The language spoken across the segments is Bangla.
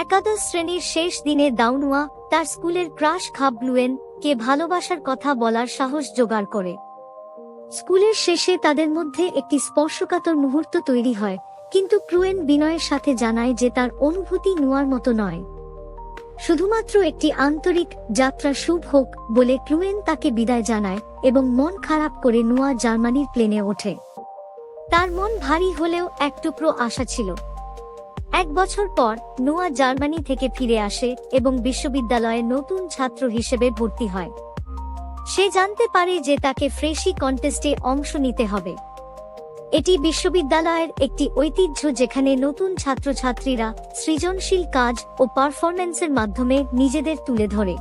একাদশ শ্রেণীর শেষ দিনে দাউনুয়া তার স্কুলের ক্রাশ খাবলুয়েন কে ভালোবাসার কথা বলার সাহস জোগাড় করে। স্কুলের শেষে তাদের মধ্যে একটি স্পর্শকাতর মুহূর্ত তৈরি হয়, কিন্তু ক্লুয়েন বিনয়ের সাথে জানায় যে তার অনুভূতি নুয়ার মতো নয়। শুধুমাত্র একটি আন্তরিক যাত্রা শুভ হোক বলে ক্লুয়েন তাকে বিদায় জানায় এবং মন খারাপ করে নুয়া জার্মানির প্লেনে ওঠে। তার মন ভারী হলেও এক টুকরো আশা ছিল। 1 বছর পর নুয়া জার্মানি থেকে ফিরে আসে এবং বিশ্ববিদ্যালয়ে নতুন ছাত্র হিসেবে ভর্তি হয়। সে জানতে পারে যে তাকে ফ্রেশি কন্টেস্টে অংশ নিতে হবে। এটি বিশ্ববিদ্যালয়ের একটি ঐতিহ্য যেখানে নতুন ছাত্রছাত্রীরা সৃজনশীল কাজ ও পারফরম্যান্সের মাধ্যমে নিজেদের তুলে ধরে।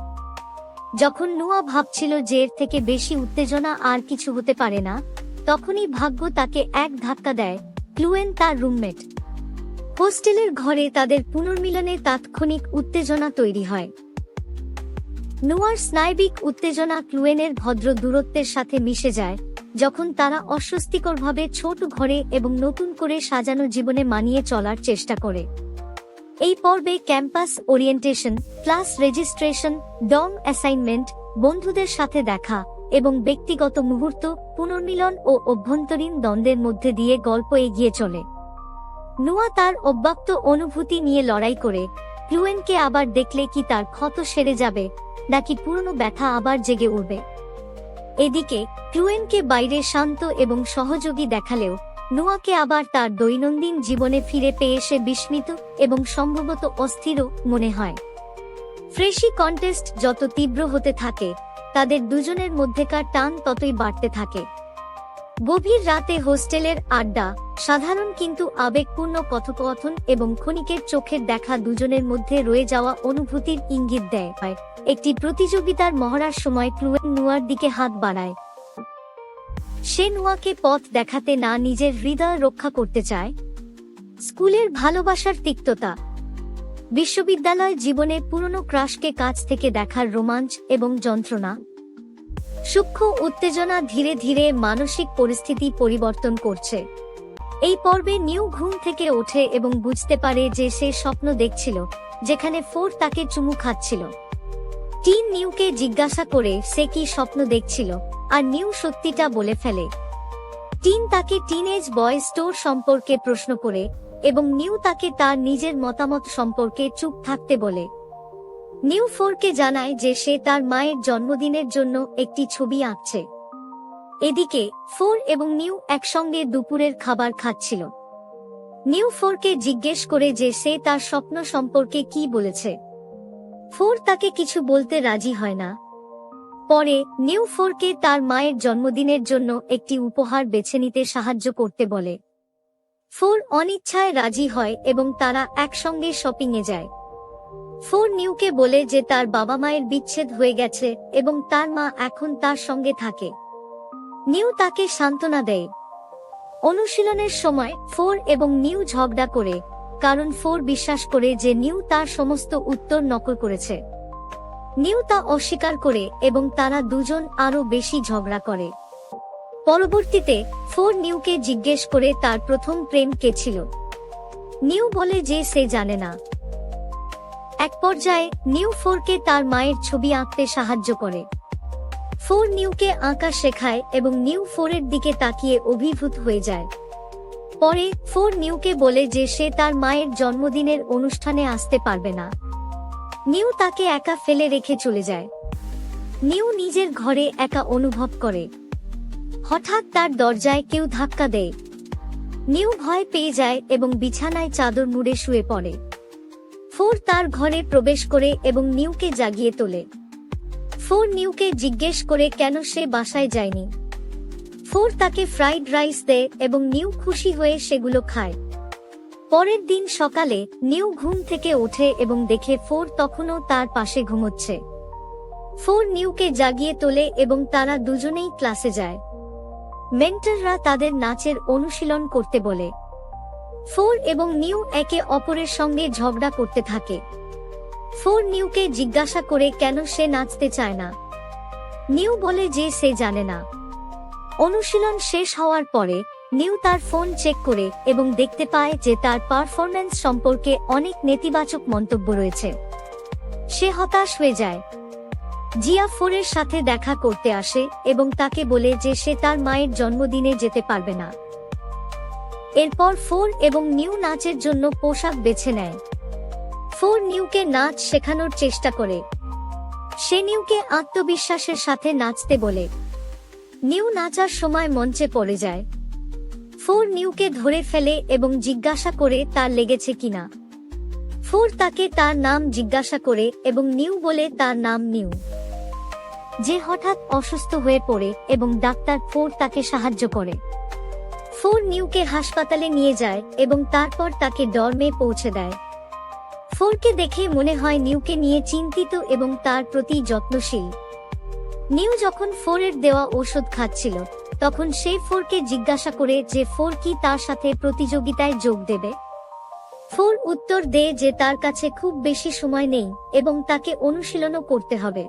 যখন নুয়া ভাবছিল যে এর থেকে বেশি উত্তেজনা আর কিছু হতে পারে না, তখনই ভাগ্য তাকে এক ধাক্কা দেয়। ক্লুয়েন তার রুমমেট। হোস্টেলের ঘরে তাদের পুনর্মিলনে তাৎক্ষণিক উত্তেজনা তৈরি হয়। নুয়ার স্নায়বিক উত্তেজনা ক্লুয়েনের ভদ্র দূরত্বের সাথে মিশে যায় যখন তারা অস্বস্তিকরভাবে ছোট ঘরে এবং নতুন করে সাজানো জীবনে মানিয়ে চলার চেষ্টা করে। এই পর্বে campus orientation, class registration, dorm assignment, বন্ধুদের সাথে দেখা এবং ব্যক্তিগত মুহূর্ত, পুনর্মিলন ও অভ্যন্তরীণ দ্বন্দ্বের মধ্যে দিয়ে গল্প এগিয়ে চলে। নুয়া তার অব্যক্ত অনুভূতি নিয়ে লড়াই করে। ক্লুয়েনকে আবার দেখলে কি তার ক্ষত সেরে যাবে, নাকি পুরনো ব্যথা আবার জেগে উঠবে? এদিকে ক্লুয়েনকে বাইরে শান্ত এবং সহযোগী দেখালেও নুয়াকে আবার তার দৈনন্দিন জীবনে ফিরে পেয়ে সে বিস্মিত এবং সম্ভবত অস্থিরও মনে হয়। ফ্রেশি কন্টেস্ট যত তীব্র হতে থাকে, তাদের দুজনের মধ্যেকার টান ততই বাড়তে থাকে। গভীর রাতে হোস্টেলের আড্ডা, সাধারণ কিন্তু আবেগপূর্ণ কথোপকথন এবং ক্ষণিকের চোখের দেখা দুজনের মধ্যে রয়ে যাওয়া অনুভূতির ইঙ্গিত দেয়। একটি প্রতিযোগিতার মহড়ার সময় ক্লুয়েন নুয়ার দিকে হাত বাড়ায়। সে নুয়াকে পথ দেখাতে না নিজের হৃদয় রক্ষা করতে চায়। স্কুলের ভালোবাসার তিক্ততা, বিশ্ববিদ্যালয় জীবনে পুরনো ক্রাশকে কাছ থেকে দেখার রোমাঞ্চ এবং যন্ত্রণা, সূক্ষ্ম উত্তেজনা ধীরে ধীরে মানসিক পরিস্থিতি পরিবর্তন করছে। এই পর্বে নিউ ঘুম থেকে ওঠে এবং বুঝতে পারে যে সে স্বপ্ন দেখছিল যেখানে ফোর তাকে চুমু খাচ্ছিল। টিন নিউকে জিজ্ঞাসা করে সে কি স্বপ্ন দেখছিল, আর নিউ সত্যিটা বলে ফেলে। টিন তাকে টিনেজ বয় স্টোর সম্পর্কে প্রশ্ন করে এবং নিউ তাকে তার নিজের মতামত সম্পর্কে চুপ থাকতে বলে। নিউ ফোরকে জানায় যে সে তার মায়ের জন্মদিনের জন্য একটি ছবি আঁকছে। এদিকে ফোর এবং নিউ একসঙ্গে দুপুরের খাবার খাচ্ছিল। নিউ ফোরকে জিজ্ঞেস করে যে সে তার স্বপ্ন সম্পর্কে কি বলেছে। ফোর তাকে কিছু বলতে রাজি হয় না। পরে নিউ ফোরকে তার মায়ের জন্মদিনের জন্য একটি উপহার বেছে নিতে সাহায্য করতে বলে। ফোর অনিচ্ছায় রাজি হয় এবং তারা একসঙ্গে শপিংয়ে যায়। ফোর নিউকে বলে যে তার বাবা মায়ের বিচ্ছেদ হয়ে গেছে এবং তার মা এখন তার সঙ্গে থাকে। নিউ তাকে সান্ত্বনা দেয়। অনুশীলনের সময় ফোর এবং নিউ ঝগড়া করে, কারণ ফোর বিশ্বাস করে যে নিউ তার সমস্ত উত্তর নকল করেছে। নিউ তা অস্বীকার করে এবং তারা দুজন আরো বেশি ঝগড়া করে। পরবর্তীতে ফোর নিউকে জিজ্ঞেস করে তার প্রথম প্রেম কে ছিল। নিউ বলে যে সে জানে না। এক পর্যায়ে নিউ ফোরকে তার মায়ের ছবি আঁকতে সাহায্য করে। ফোর নিউকে আঁকা শেখায় এবং নিউ ফোরের দিকে তাকিয়ে অভিভূত হয়ে যায়। পরে ফোর নিউকে বলে যে সে তার মায়ের জন্মদিনের অনুষ্ঠানে আসতে পারবে না। নিউ তাকে একা ফেলে রেখে চলে যায়। নিউ নিজের ঘরে একা অনুভব করে। হঠাৎ তার দরজায় কেউ ধাক্কা দেয়। নিউ ভয় পেয়ে যায় এবং বিছানায় চাদর মুড়ে শুয়ে পড়ে। ফোর তার ঘরে প্রবেশ করে এবং নিউকে জাগিয়ে তোলে। ফোর নিউকে জিজ্ঞেস করে কেন সে বাসায় যায়নি। ফোর তাকে ফ্রাইড রাইস দেয় এবং নিউ খুশি হয়ে সেগুলো খায়। পরের দিন সকালে নিউ ঘুম থেকে ওঠে এবং দেখে ফোর তখনও তার পাশে ঘুমোচ্ছে। ফোর নিউকে জাগিয়ে তোলে এবং তারা দুজনেই ক্লাসে যায়। মেন্টররা তাদের নাচের অনুশীলন করতে বলে। ফোর এবং নিউ একে অপরের সঙ্গে ঝগড়া করতে থাকে। ফোর নিউকে জিজ্ঞাসা করে কেন সে নাচতে চায় না। নিউ বলে যে সে জানে না। অনুশীলন শেষ হওয়ার পরে নিউ তার ফোন চেক করে এবং দেখতে পায় যে তার পারফরম্যান্স সম্পর্কে অনেক নেতিবাচক মন্তব্য রয়েছে। সে হতাশ হয়ে যায়। জিয়া ফোরের সাথে দেখা করতে আসে এবং তাকে বলে যে সে তার মায়ের জন্মদিনে যেতে পারবে না। এরপর ফোর এবং নিউ নাচের জন্য পোশাক বেছে নেয়। ফোর নিউকে নাচ শেখানোর চেষ্টা করে। সে নিউকে আত্মবিশ্বাসের সাথে নাচতে বলে। নিউ নাচার সময় মঞ্চে পড়ে যায়। ফোর নিউকে ধরে ফেলে এবং জিজ্ঞাসা করে তার লেগেছে কিনা। ফোর তাকে তার নাম জিজ্ঞাসা করে এবং নিউ বলে তার নাম নিউ। যে হঠাৎ অসুস্থ হয়ে পড়ে এবং ডাক্তার ফোর তাকে সাহায্য করে। ফোর নিউকে হাসপাতালে নিয়ে যায় এবং তারপর তাকে ডর্মে পৌঁছে দেয়। ফোরকে দেখে মনে হয় নিউকে নিয়ে চিন্তিত এবং তার প্রতি যত্নশীল। নিউ যখন ফোরের দেওয়া ঔষধ খাচ্ছিল তখন সে ফোরকে জিজ্ঞাসা করে যে ফোর কি তার সাথে প্রতিযোগিতায় যোগ দেবে। ফোর উত্তর দেয় যে তার কাছে খুব বেশি সময় নেই এবং তাকে অনুশীলনও করতে হবে।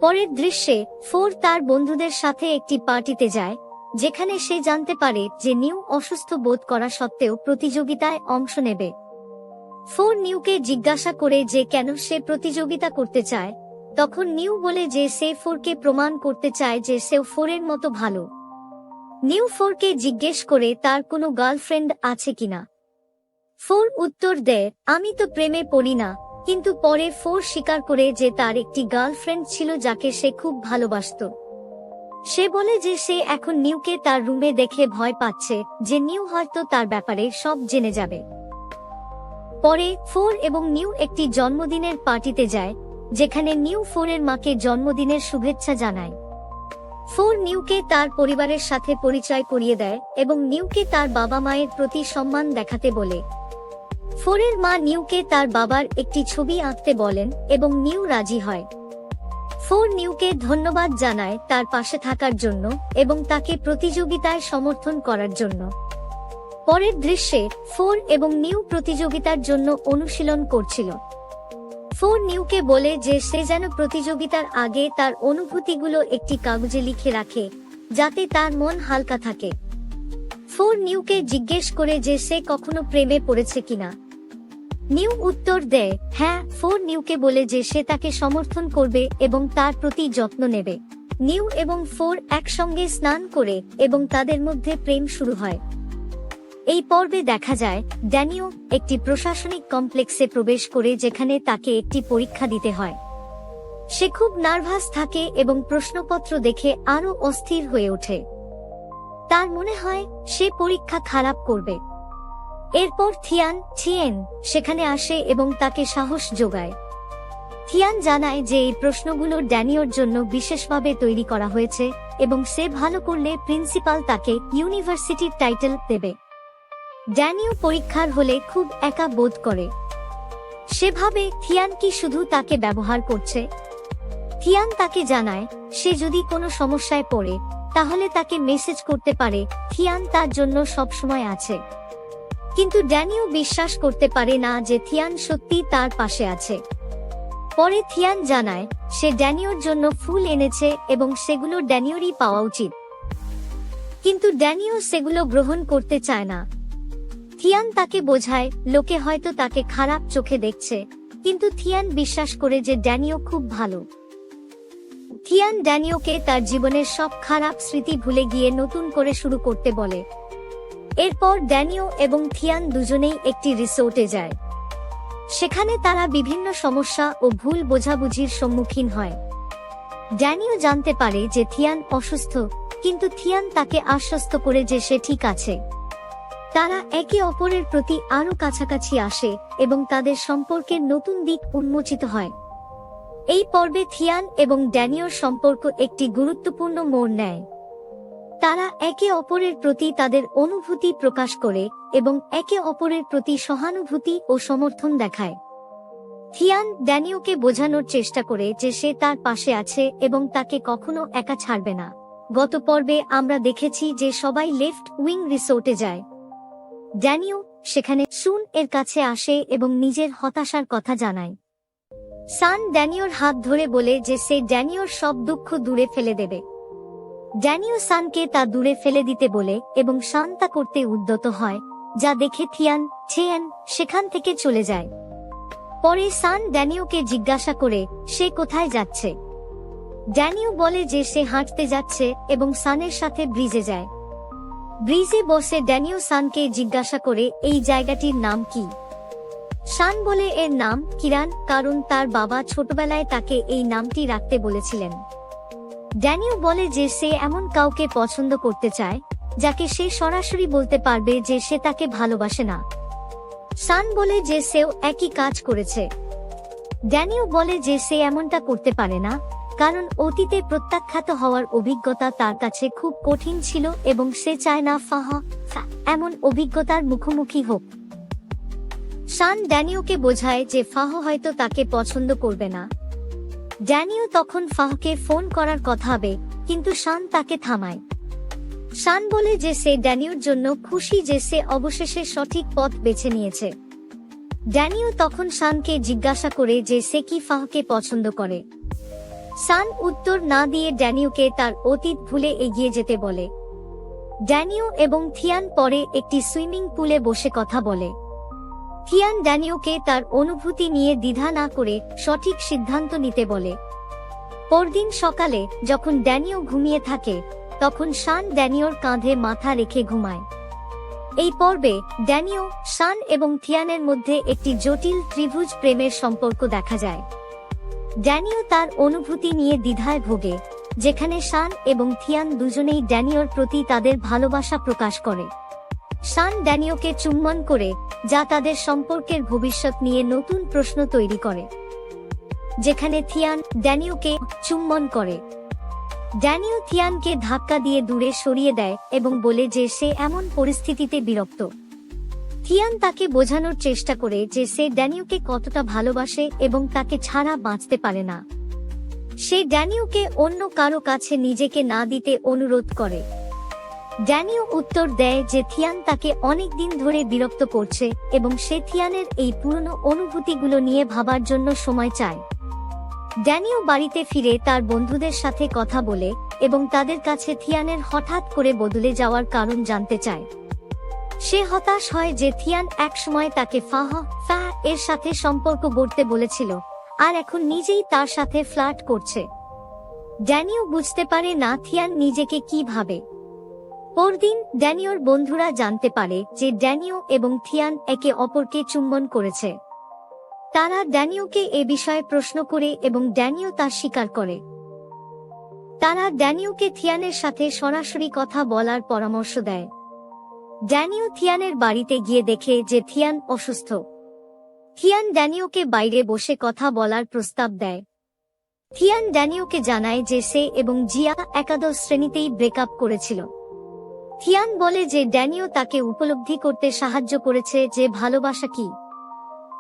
পরের দৃশ্যে ফোর তার বন্ধুদের সাথে একটি পার্টিতে যায়, যেখানে সে জানতে পারে যে নিউ অসুস্থ বোধ করা সত্ত্বেও প্রতিযোগিতায় অংশ নেবে। ফোর নিউকে জিজ্ঞাসা করে যে কেন সে প্রতিযোগিতা করতে চায়, তখন নিউ বলে যে সে ফোরকে প্রমাণ করতে চায় যে সেও ফোরের মতো ভালো। নিউ ফোরকে জিজ্ঞেস করে তার কোনো গার্লফ্রেন্ড আছে কিনা। ফোর উত্তর দেয়, আমি তো প্রেমে পড়ি না, কিন্তু পরে ফোর স্বীকার করে যে তার একটি গার্লফ্রেন্ড ছিল যাকে সে খুব ভালোবাসত। সে বলে যে সে এখন নিউকে তার রুমে দেখে ভয় পাচ্ছে যে নিউ হয়তো তার ব্যাপারে সব জেনে যাবে। পরে ফোর এবং নিউ একটি জন্মদিনের পার্টিতে যায়, যেখানে নিউ ফোরের মাকে জন্মদিনের শুভেচ্ছা জানায়। ফোর নিউকে তার পরিবারের সাথে পরিচয় করিয়ে দেয় এবং নিউকে তার বাবা মায়ের প্রতি সম্মান দেখাতে বলে। ফোরের মা নিউকে তার বাবার একটি ছবি আঁকতে বলেন এবং নিউ রাজি হয়। ফোর নিউকে ধন্যবাদ জানায় তার পাশে থাকার জন্য এবং তাকে প্রতিযোগিতায় সমর্থন করার জন্য। পরের দৃশ্যে ফোর এবং নিউ প্রতিযোগিতার জন্য অনুশীলন করছিল। ফোর নিউকে বলে যে সে যেন প্রতিযোগিতার আগে তার অনুভূতিগুলো একটি কাগজে লিখে রাখে, যাতে তার মন হালকা থাকে। ফোর নিউকে জিজ্ঞেস করে যে সে কখনো প্রেমে পড়েছে কিনা। নিউ উত্তর দেয় হ্যাঁ। ফোর নিউকে বলে যে সে তাকে সমর্থন করবে এবং তার প্রতি যত্ন নেবে। নিউ এবং ফোর একসঙ্গে স্নান করে এবং তাদের মধ্যে প্রেম শুরু হয়। এই পর্বে দেখা যায় ড্যানিও একটি প্রশাসনিক কমপ্লেক্সে প্রবেশ করে, যেখানে তাকে একটি পরীক্ষা দিতে হয়। সে খুব নার্ভাস থাকে এবং প্রশ্নপত্র দেখে আরো অস্থির হয়ে ওঠে। তার মনে হয় সে পরীক্ষা খারাপ করবে। এরপর থিয়েন সেখানে আসে এবং তাকে সাহস যোগায়। থিয়ান জানায় যে এই প্রশ্নগুলো ড্যানিওর জন্য বিশেষভাবে তৈরি করা হয়েছে এবং সে ভালো করলে প্রিন্সিপাল তাকে ইউনিভার্সিটির টাইটেল দেবে। ড্যানিও পরীক্ষার হলে খুব একা বোধ করে। সে ভাবে থিয়ান কি শুধু তাকে ব্যবহার করছে। থিয়ান তাকে জানায় সে যদি কোনো সমস্যায় পড়ে তাহলে তাকে মেসেজ করতে পারে, থিয়ান তার জন্য সবসময় আছে। কিন্তু ড্যানিও বিশ্বাস করতে পারে না যে থিয়ান সত্যি তার পাশে আছে। পরে থিয়ান জানায় সে ড্যানিওর জন্য ফুল এনেছে এবং সেগুলো ড্যানিওরই পাওয়া উচিত, কিন্তু ড্যানিও সেগুলো গ্রহণ করতে চায় না। থিয়ান তাকে বোঝায় লোকে হয়তো তাকে খারাপ চোখে দেখছে, কিন্তু থিয়ান বিশ্বাস করে যে ড্যানিও খুব ভালো। থিয়ান ড্যানিওকে তার জীবনের সব খারাপ স্মৃতি ভুলে গিয়ে নতুন করে শুরু করতে বলে। এরপর ড্যানিও এবং থিয়ান দুজনেই একটি রিসোর্টে যায়। সেখানে তারা বিভিন্ন সমস্যা ও ভুল বোঝাবুঝির সম্মুখীন হয়। ড্যানিও জানতে পারে যে থিয়ান অসুস্থ, কিন্তু থিয়ান তাকে আশ্বস্ত করে যে সে ঠিক আছে। তারা একে অপরের প্রতি আরো কাছাকাছি আসে এবং তাদের সম্পর্কের নতুন দিক উন্মোচিত হয়। এই পর্বে থিয়ান এবং ড্যানিওর সম্পর্ক একটি গুরুত্বপূর্ণ মোড় নেয়। তারা একে অপরের প্রতি তাদের অনুভূতি প্রকাশ করে এবং একে অপরের প্রতি সহানুভূতি ও সমর্থন দেখায়। থিয়ান ড্যানিওকে বোঝানোর চেষ্টা করে যে সে তার পাশে আছে এবং তাকে কখনো একা ছাড়বে না। গত পর্বে আমরা দেখেছি যে সবাই লেফট উইং রিসোর্টে যায়। ড্যানিও সেখানে সুন এর কাছে আসে এবং নিজের হতাশার কথা জানায়। সান ড্যানিওর হাত ধরে বলে যে সে ড্যানিওর সব দুঃখ দূরে ফেলে দেবে। ড্যানিও সানকে তা দূরে ফেলে দিতে বলে এবং শান তা করতে উদ্যত হয়, যা দেখে ছেয়ান সেখান থেকে চলে যায়। পরে সান ড্যানিওকে জিজ্ঞাসা করে সে কোথায় যাচ্ছে। ড্যানিও বলে যে সে হাঁটতে যাচ্ছে এবং সানের সাথে ব্রিজে যায়। ব্রিজে বসে ড্যানিও সানকে জিজ্ঞাসা করে এই জায়গাটির নাম কি। শান বলে এর নাম কিরান, কারণ তার বাবা ছোটবেলায় তাকে এই নামটি রাখতে বলেছিলেন। ড্যানিও বলে যে সে এমন কাউকে পছন্দ করতে চায় যাকে সে সরাসরি বলতে পারবে যে সে তাকে ভালোবাসে না। শান বলে যে সেও একই কাজ করেছে। ড্যানিও বলে যে সে এমনটা করতে পারে না, কারণ অতীতে প্রত্যাখ্যাত হওয়ার অভিজ্ঞতা তার কাছে খুব কঠিন ছিল এবং সে চায় না এমন অভিজ্ঞতার মুখোমুখি হোক। শান ড্যানিওকে বোঝায় যে ফাহ হয়তো তাকে পছন্দ করবে না। ড্যানিও তখন ফাহকে ফোন করার কথা হবে, কিন্তু শান তাকে থামায়। শান বলে যে সে ড্যানিওর জন্য খুশি যে সে অবশেষে সঠিক পথ বেছে নিয়েছে। ড্যানিও তখন শানকে জিজ্ঞাসা করে যে সে কি ফাহকে পছন্দ করে। শান উত্তর না দিয়ে ড্যানিওকে তার অতীত ভুলে এগিয়ে যেতে বলে। ড্যানিও এবং থিয়ান পরে একটি সুইমিং পুলে বসে কথা বলে। থিয়ান ড্যানিওকে তার অনুভূতি নিয়ে দ্বিধা না করে সঠিক সিদ্ধান্ত নিতে বলে। পরদিন সকালে যখন ড্যানিও ঘুমিয়ে থাকে, তখন শান ড্যানিওর কাঁধে মাথা রেখে ঘুমায়। এই পর্বে ড্যানিও, শান এবং থিয়ানের মধ্যে একটি জটিল ত্রিভুজ প্রেমের সম্পর্ক দেখা যায়। ড্যানিও তার অনুভূতি নিয়ে দ্বিধায় ভোগে, যেখানে শান এবং থিয়ান দুজনেই ড্যানিওর প্রতি তাদের ভালোবাসা প্রকাশ করে। শান ড্যানিওকে চুম্বন করে, যা তাদের সম্পর্কের ভবিষ্যৎ নিয়ে নতুন প্রশ্ন তৈরি করে। যেখানে থিয়ান ড্যানিওকে চুম্বন করে, ড্যানিও থিয়ানকে ধাক্কা দিয়ে দূরে সরিয়ে দেয় এবং বলে যে সে এমন পরিস্থিতিতে বিরক্ত। থিয়ান তাকে বোঝানোর চেষ্টা করে যে সে ড্যানিওকে কতটা ভালোবাসে এবং তাকে ছাড়া বাঁচতে পারে না। সে ড্যানিওকে অন্য কারো কাছে নিজেকে না দিতে অনুরোধ করে। ড্যানিও উত্তর দেয় যে থিয়ান তাকে অনেক দিন ধরে বিরক্ত করছে এবং সে থিয়ানের এই পুরনো অনুভূতিগুলো নিয়ে ভাবার জন্য সময় চায়। ড্যানিও বাড়িতে ফিরে তার বন্ধুদের সাথে কথা বলে এবং তাদের কাছে থিয়ানের হঠাৎ করে বদলে যাওয়ার কারণ জানতে চায়। সে হতাশ হয় যে থিয়ান একসময় তাকে ফাহ এর সাথে সম্পর্ক গড়তে বলেছিল, আর এখন নিজেই তার সাথে ফ্লার্ট করছে। ড্যানিও বুঝতে পারে না থিয়ান নিজেকে কি ভাবে। পরদিন ড্যানিওর বন্ধুরা জানতে পারে যে ড্যানিও এবং থিয়ান একে অপরকে চুম্বন করেছে। তারা ড্যানিওকে এ বিষয়ে প্রশ্ন করে এবং ড্যানিও তা স্বীকার করে। তারা ড্যানিওকে থিয়ানের সাথে সরাসরি কথা বলার পরামর্শ দেয়। ড্যানিও থিয়ানের বাড়িতে গিয়ে দেখে যে থিয়ান অসুস্থ। থিয়ান ড্যানিওকে বাইরে বসে কথা বলার প্রস্তাব দেয়। থিয়ান ড্যানিওকে জানায় যে সে এবং জিয়া একাদশ শ্রেণীতেই ব্রেকআপ করেছিল। থিয়ান বলে যে ড্যানিও তাকে উপলব্ধি করতে সাহায্য করেছে যে ভালোবাসা কি।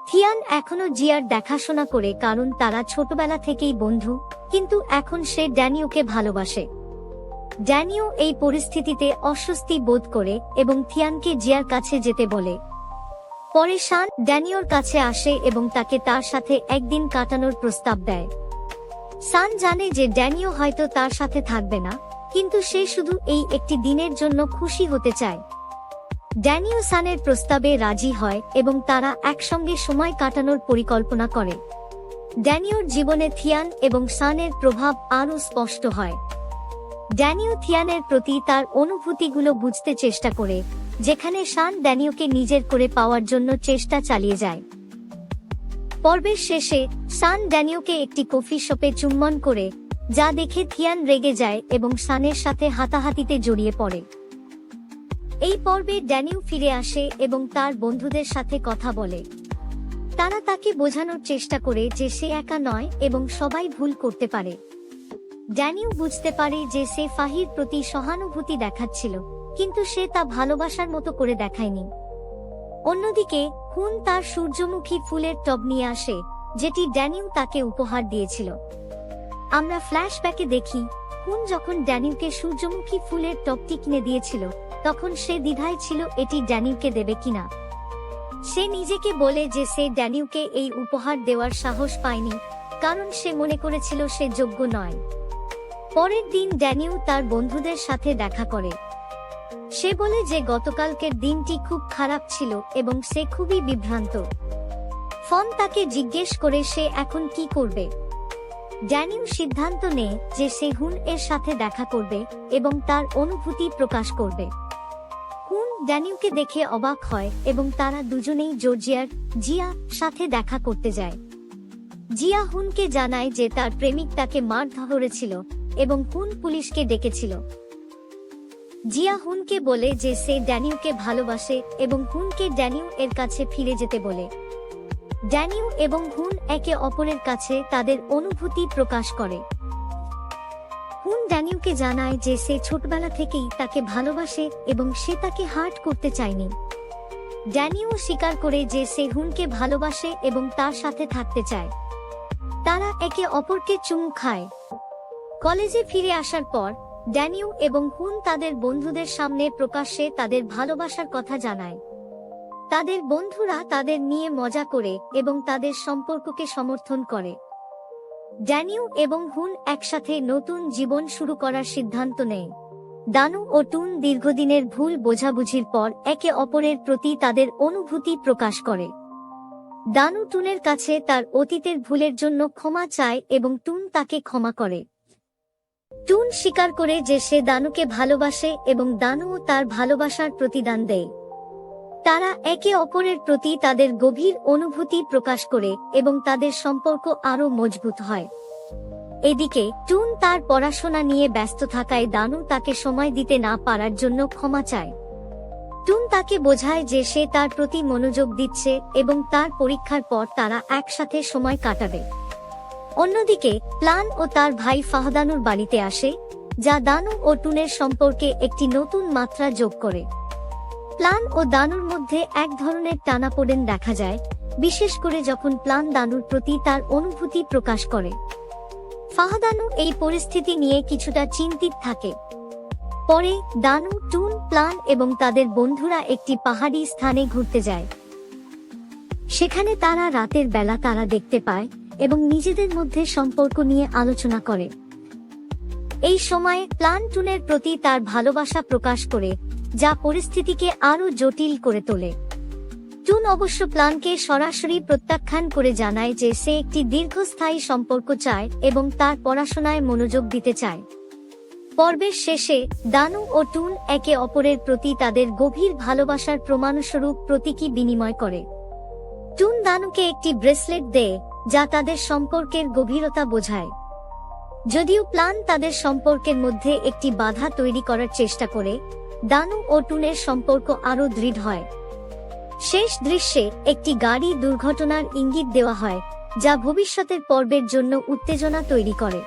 থিয়ান এখনো জিয়ার দেখাশোনা করে কারণ তারা ছোটবেলা থেকেই বন্ধু, কিন্তু এখন সে ড্যানিওকে ভালোবাসে। ড্যানিও এই পরিস্থিতিতে অস্বস্তি বোধ করে এবং থিয়ানকে জিয়ার কাছে যেতে বলে। পরে শান ড্যানিওর কাছে আসে এবং তাকে তার সাথে একদিন কাটানোর প্রস্তাব দেয়। শান জানে যে ড্যানিও হয়তো তার সাথে থাকবে না, কিন্তু সে শুধু এই একটি দিনের জন্য খুশি হতে চায়। ড্যানিও শানের প্রস্তাবে রাজি হয় এবং তারা একসঙ্গে সময় কাটানোর পরিকল্পনা করে। ড্যানিওর জীবনে থিয়ান এবং শানের প্রভাব আরও স্পষ্ট হয়। ড্যানিও থিয়ানের প্রতি তার অনুভূতিগুলো বুঝতে চেষ্টা করে, যেখানে শান ড্যানিওকে নিজের করে পাওয়ার জন্য চেষ্টা চালিয়ে যায়। পর্বের শেষে শান ড্যানিওকে একটি কফি শপে চুম্বন করে, যা দেখে থিয়ান রেগে যায় এবং শানের সাথে হাতাহাতিতে জড়িয়ে পড়ে। এই পর্বে ড্যানিও ফিরে আসে এবং তার বন্ধুদের সাথে কথা বলে। তারা তাকে বোঝানোর চেষ্টা করে যে সে একা নয় এবং সবাই ভুল করতে পারে। ড্যানিও বুঝতে পারে যে সে ফাহির প্রতি সহানুভূতি দেখাচ্ছিল, কিন্তু সে তা ভালোবাসার মতো করে দেখায়নি। অন্যদিকে হুন তার সূর্যমুখী ফুলের টব নিয়ে আসে, যেটি ড্যানিও তাকে উপহার দিয়েছিল। আমরা ফ্ল্যাশব্যাকে দেখি হুন যখন ড্যানিওকে সূর্যমুখী ফুলের টবটি কিনে দিয়েছিল, তখন সে দ্বিধায় ছিল এটি ড্যানিওকে দেবে কিনা। সে নিজেকে বলে যে সে ড্যানিওকে এই উপহার দেওয়ার সাহস পায়নি, কারণ সে মনে করেছিল সে যোগ্য নয়। পরের দিন ড্যানিউ তার বন্ধুদের সাথে দেখা করে। সে বলে যে গতকালকের দিনটি খুব খারাপ ছিল এবং সে খুবই বিভ্রান্ত। ফন তাকে জিজ্ঞেস করে সে এখন কি করবে। ড্যানিউ সিদ্ধান্ত নেয় যে সে হুন এর সাথে দেখা করবে এবং তার অনুভূতি প্রকাশ করবে। হুন ড্যানিউকে দেখে অবাক হয় এবং তারা দুজনেই জর্জিয়ার জিয়া সাথে দেখা করতে যায়। জিয়া হুনকে জানায় যে তার প্রেমিক তাকে মার ধরেছিল এবং হুন পুলিশকে ডেকেছিল। জিয়া হুনকে বলে যে সে ড্যানিউকে ভালোবাসে এবং হুনকে ড্যানিউ এর কাছে ফিরে যেতে বলে। ড্যানিউ এবং হুন একে অপরের কাছে তাদের অনুভূতি প্রকাশ করে। হুন ড্যানিউকে জানায় যে সে ছোটবেলা থেকেই তাকে ভালোবাসে এবং সে তাকে হার্ট করতে চায়নি। ড্যানিউ স্বীকার করে যে সে হুনকে ভালোবাসে এবং তার সাথে থাকতে চায়। তারা একে অপরকে চুমু খায়। কলেজে ফিরে আসার পর ড্যানিউ এবং হুন তাদের বন্ধুদের সামনে প্রকাশ্যে তাদের ভালোবাসার কথা জানায়। তাদের বন্ধুরা তাদের নিয়ে মজা করে এবং তাদের সম্পর্ককে সমর্থন করে। ড্যানিউ এবং হুন একসাথে নতুন জীবন শুরু করার সিদ্ধান্ত নেয়। দানু ও টুন দীর্ঘদিনের ভুল বোঝাবুঝির পর একে অপরের প্রতি তাদের অনুভূতি প্রকাশ করে। দানু টুনের কাছে তার অতীতের ভুলের জন্য ক্ষমা চায় এবং টুন তাকে ক্ষমা করে। টুন স্বীকার করে যে সে দানুকে ভালোবাসে এবং দানুও তার ভালোবাসার প্রতিদান দেয়। তারা একে অপরের প্রতি তাদের গভীর অনুভূতি প্রকাশ করে এবং তাদের সম্পর্ক আরো মজবুত হয়। এদিকে টুন তার পড়াশোনা নিয়ে ব্যস্ত থাকায় দানু তাকে সময় দিতে না পারার জন্য ক্ষমা চায়। টুন তাকে বোঝায় যে সে তার প্রতি মনোযোগ দিচ্ছে এবং তার পরীক্ষার পর তারা একসাথে সময় কাটাবে। অন্যদিকে প্লান ও তার ভাই ফাহদানুর বাড়িতে আসে, যা দানু ও টুনের সম্পর্কে একটি নতুন মাত্রা যোগ করে। প্লান ও দানুর মধ্যে এক ধরনের টানাপোড়েন দেখা যায়, বিশেষ করে যখন প্লান দানুর প্রতি তার অনুভূতি প্রকাশ করে। ফাহদানু এই পরিস্থিতি নিয়ে কিছুটা চিন্তিত থাকে। পরে দানু, টুন, প্লান এবং তাদের বন্ধুরা একটি পাহাড়ি স্থানে ঘুরতে যায়। সেখানে তারা রাতের বেলা তারা দেখতে পায় এবং নিজেদের মধ্যে সম্পর্ক নিয়ে আলোচনা করে। এই সময়ে প্লান টুনের প্রতি তার ভালোবাসা প্রকাশ করে, যা পরিস্থিতিকে আরো জটিল করে তোলে। টুন অবশ্য প্লানকে সরাসরি প্রত্যাখ্যান করে জানায় যে সে একটি দীর্ঘস্থায়ী সম্পর্ক চায় এবং তার পড়াশোনায় মনোযোগ দিতে চায়। পর্বের শেষে দানু ও টুন একে অপরের প্রতি তাদের গভীর ভালোবাসার প্রমাণস্বরূপ প্রতীকী বিনিময় করে। টুন দানুকে একটি ব্রেসলেট দেয়, যা তাদের সম্পর্কের গভীরতা বোঝায়। যদিও প্লান তাদের সম্পর্কের মধ্যে একটি বাধা তৈরি করার চেষ্টা করে, দানু ও টুনের সম্পর্ক আরো দৃঢ় হয়। শেষ দৃশ্যে একটি গাড়ি দুর্ঘটনার ইঙ্গিত দেওয়া হয়, যা ভবিষ্যতের পর্বের জন্য উত্তেজনা তৈরি করে।